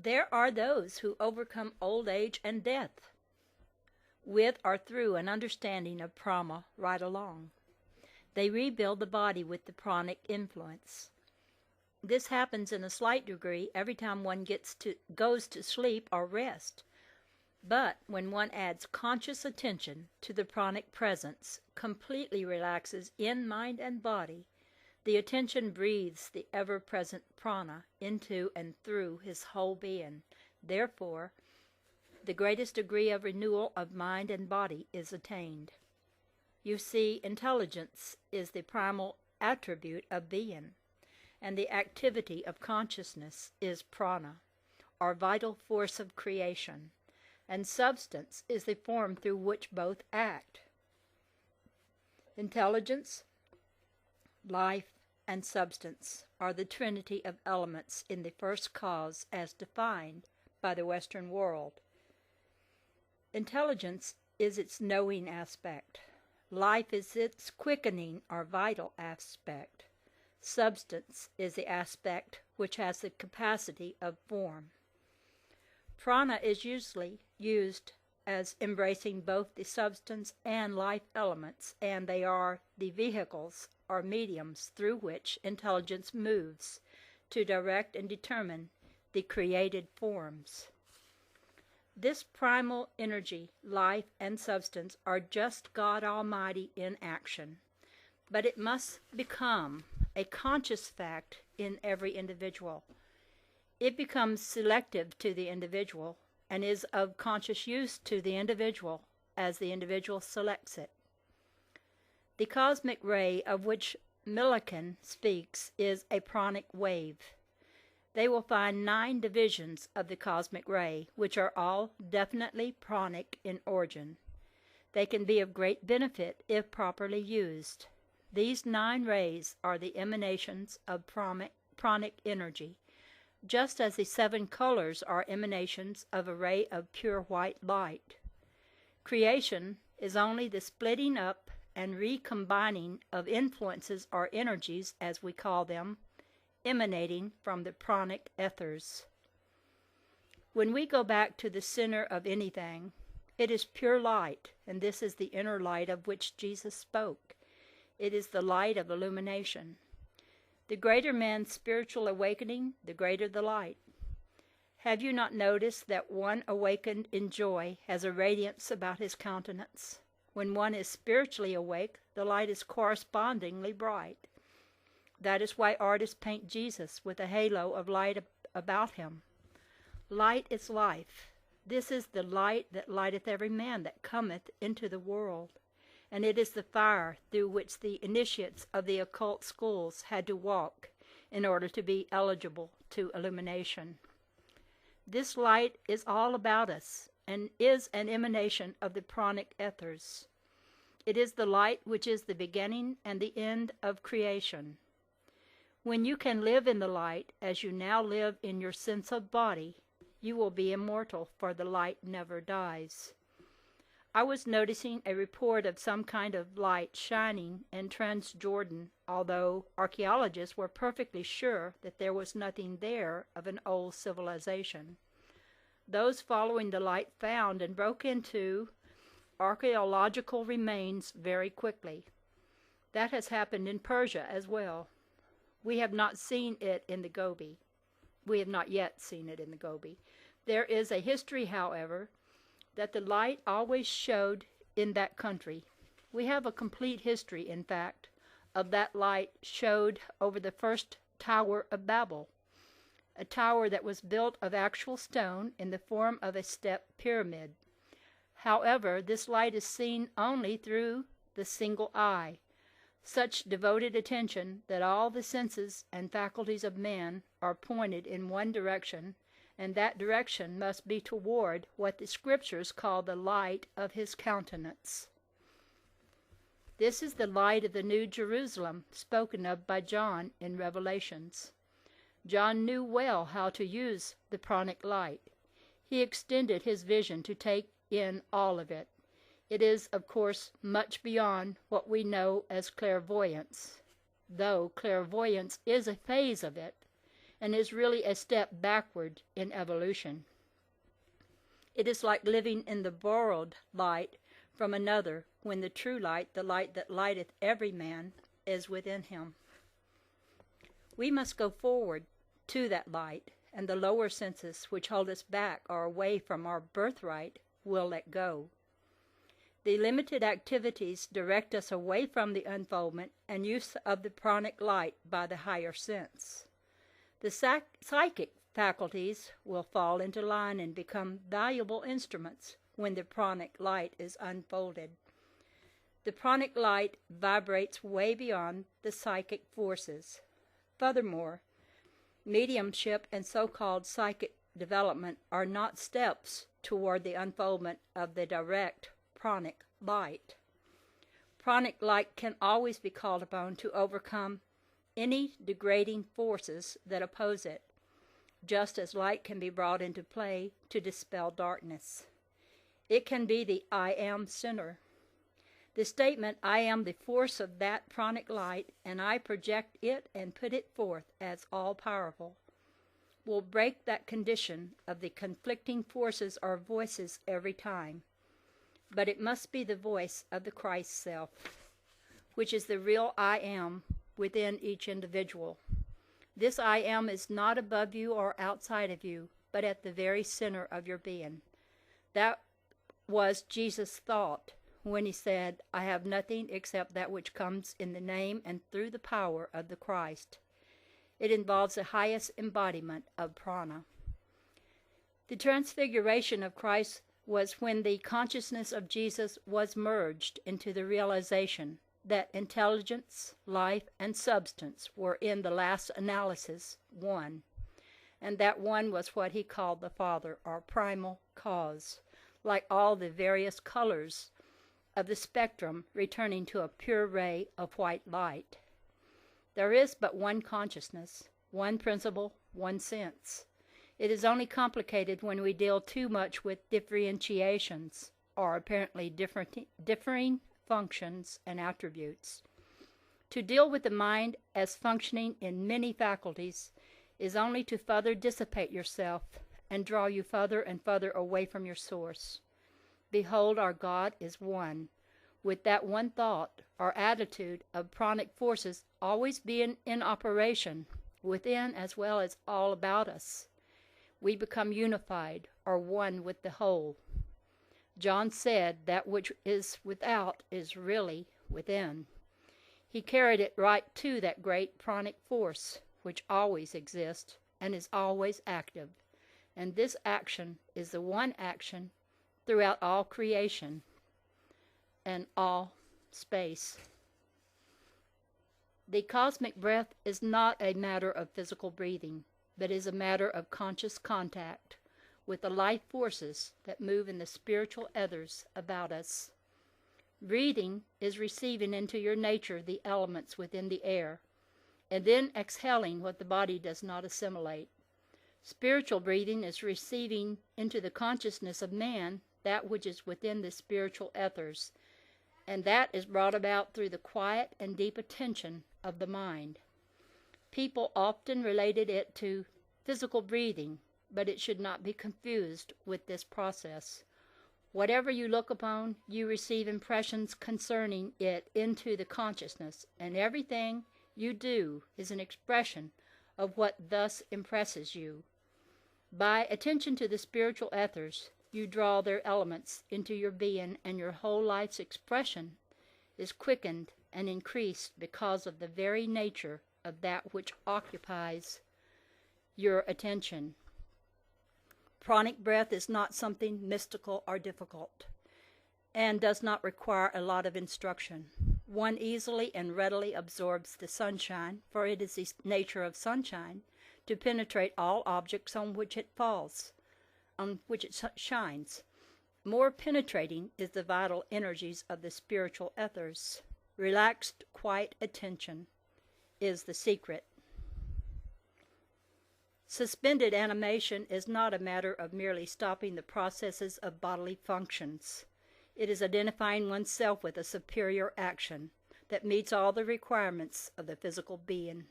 There are those who overcome old age and death with or through an understanding of prana right along. They rebuild the body with the pranic influence. This happens in a slight degree every time one goes to sleep or rest. But when one adds conscious attention to the pranic presence, completely relaxes in mind and body, the attention breathes the ever-present prana into and through his whole being. Therefore, the greatest degree of renewal of mind and body is attained. You see, intelligence is the primal attribute of being, and the activity of consciousness is prana, or vital force of creation, and substance is the form through which both act. Intelligence, life, and substance are the trinity of elements in the first cause as defined by the Western world. Intelligence is its knowing aspect. Life is its quickening or vital aspect. Substance is the aspect which has the capacity of form. Prana is usually used as embracing both the substance and life elements, and they are the vehicles or mediums through which intelligence moves to direct and determine the created forms. This primal energy, life, and substance are just God Almighty in action, but it must become a conscious fact in every individual. It becomes selective to the individual and is of conscious use to the individual as the individual selects it. The cosmic ray of which Millikan speaks is a pranic wave. They will find 9 divisions of the cosmic ray, which are all definitely pranic in origin. They can be of great benefit if properly used. These 9 rays are the emanations of pranic energy, just as the 7 colors are emanations of a ray of pure white light. Creation is only the splitting up and recombining of influences or energies, as we call them, emanating from the pranic ethers. When we go back to the center of anything, it is pure light, and this is the inner light of which Jesus spoke. It is the light of illumination. The greater man's spiritual awakening, the greater the light. Have you not noticed that one awakened in joy has a radiance about his countenance? When one is spiritually awake, the light is correspondingly bright. That is why artists paint Jesus with a halo of light about him. Light is life. This is the light that lighteth every man that cometh into the world, and it is the fire through which the initiates of the occult schools had to walk in order to be eligible to illumination. This light is all about us and is an emanation of the pranic ethers. It is the light which is the beginning and the end of creation. When you can live in the light as you now live in your sense of body, you will be immortal, for the light never dies. I was noticing a report of some kind of light shining in Transjordan, although archaeologists were perfectly sure that there was nothing there of an old civilization. Those following the light found and broke into archaeological remains very quickly. That has happened in Persia as well. We have not seen it in the Gobi. We have not yet seen it in the Gobi. There is a history, however, that the light always showed in that country. We have a complete history, in fact, of that light showed over the first Tower of Babel, a tower that was built of actual stone in the form of a step pyramid. However, this light is seen only through the single eye. Such devoted attention that all the senses and faculties of man are pointed in one direction, and that direction must be toward what the Scriptures call the light of his countenance. This is the light of the New Jerusalem spoken of by John in Revelations. John knew well how to use the pranic light. He extended his vision to take in all of it. It is, of course, much beyond what we know as clairvoyance, though clairvoyance is a phase of it, and is really a step backward in evolution. It is like living in the borrowed light from another, when the true light, the light that lighteth every man, is within him. We must go forward to that light, and the lower senses which hold us back or away from our birthright will let go. The limited activities direct us away from the unfoldment and use of the pranic light by the higher sense. The psychic faculties will fall into line and become valuable instruments when the pranic light is unfolded. The pranic light vibrates way beyond the psychic forces. Furthermore, mediumship and so-called psychic development are not steps toward the unfoldment of the direct pranic light. Pranic light can always be called upon to overcome any degrading forces that oppose it, just as light can be brought into play to dispel darkness. It can be the I am center. The statement, I am the force of that pranic light, and I project it and put it forth as all-powerful, will break that condition of the conflicting forces or voices every time. But it must be the voice of the Christ self, which is the real I am within each individual. This I am is not above you or outside of you, but at the very center of your being. That was Jesus' thought when he said, I have nothing except that which comes in the name and through the power of the Christ. It involves the highest embodiment of prana. The transfiguration of Christ was when the consciousness of Jesus was merged into the realization that intelligence, life, and substance were in the last analysis one, and that one was what he called the Father, or primal cause, like all the various colors of the spectrum returning to a pure ray of white light. There is but one consciousness, one principle, one sense. It is only complicated when we deal too much with differentiations, or apparently differing functions and attributes. To deal with the mind as functioning in many faculties is only to further dissipate yourself and draw you further and further away from your source. Behold, our God is one, with that one thought or attitude of pranic forces always being in operation, within as well as all about us. We become unified, or one with the whole. John said that which is without is really within. He carried it right to that great pranic force, which always exists and is always active. And this action is the one action throughout all creation and all space. The cosmic breath is not a matter of physical breathing, but is a matter of conscious contact with the life forces that move in the spiritual ethers about us. Breathing is receiving into your nature the elements within the air, and then exhaling what the body does not assimilate. Spiritual breathing is receiving into the consciousness of man that which is within the spiritual ethers, and that is brought about through the quiet and deep attention of the mind. People often related it to physical breathing, but it should not be confused with this process. Whatever you look upon, you receive impressions concerning it into the consciousness, and everything you do is an expression of what thus impresses you. By attention to the spiritual ethers, you draw their elements into your being, and your whole life's expression is quickened and increased because of the very nature of that which occupies your attention. Pranic breath is not something mystical or difficult, and does not require a lot of instruction. One easily and readily absorbs the sunshine, for it is the nature of sunshine to penetrate all objects on which it falls, on which it shines. More penetrating is the vital energies of the spiritual ethers. Relaxed, quiet attention is the secret. Suspended animation is not a matter of merely stopping the processes of bodily functions. It is identifying oneself with a superior action that meets all the requirements of the physical being.